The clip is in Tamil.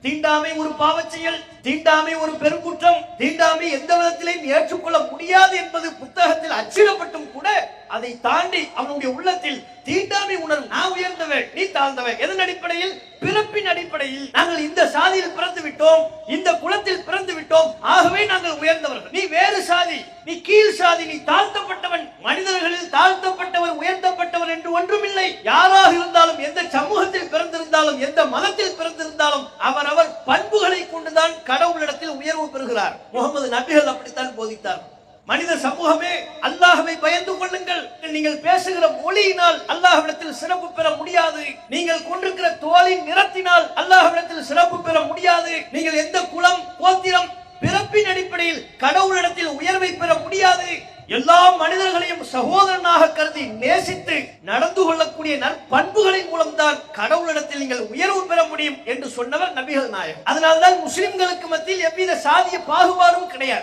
தீண்டாமை ஒரு பாவச் செயல், தீண்டாமை ஒரு பெருங்குற்றம், தீண்டாமை எந்த விதத்திலையும் ஏற்றுக்கொள்ள முடியாது என்பது புத்தகத்தில் அச்சிடப்பட்டும் கூட அதை தாண்டி அவனுடைய உள்ளத்தில் தீண்டாமை உணர்வு. நான் உயர்ந்தவன், நீ தாழ்ந்தவன். எதன் அடிப்படையில்? பிறப்பின் அடிப்படையில். நாங்கள் இந்த சாதியில் பிறந்து விட்டோம், இந்த குலத்தில் பிறந்து விட்டோம், ஆகவே நாங்கள் உயர்ந்தவர்கள். நீ வேறு சாதி, நீ கீழ் சாதி, நீ தாழ்த்தப்பட்டவன். மனிதர்களில் தாழ்த்தப்பட்டவர் உயர்த்தப்பட்டவர் என்று ஒன்றுமில்லை. யாராக இருந்தாலும், எந்த சமூகத்தில் பிறந்திருந்தாலும், எந்த மதத்தில் பிறந்திருந்தாலும் அவரவர் பண்புகளை கொண்டுதான் கடவுளிடத்தில் உயர்வு பெறுகிறார். முகமது நபிகள் அப்படித்தான் போதித்தார். மனித சமூகமே, அல்லாஹ்வை பயந்து கொள்ளுங்கள். நீங்கள் பேசுகிற மொழியினால் அல்லாஹ்விடத்தில் சிறப்பு பெற முடியாது. நீங்கள் கொண்டிருக்கிற தோலின் நிறத்தினால் அல்லாஹ்விடத்தில் சிறப்பு பெற முடியாது. நீங்கள் எந்த குலம், கோத்திரம், பிறப்பின் அடிப்படையில் கடவுளிடத்தில் உயர்வை பெற முடியாது. எல்லா மனிதர்களையும் சகோதரனாக கருதி நேசித்து நடந்து கொள்ளக்கூடிய நற்பண்புகளின் மூலம்தான் கடவுளிடத்தில் நீங்கள் உயர்வு பெற முடியும் என்று சொன்னவர் நபிகள் நாயகம். அதனால்தான் முஸ்லிம்களுக்கு மத்தியில் எவ்வித சாதிய பாகுபாடும் கிடையாது.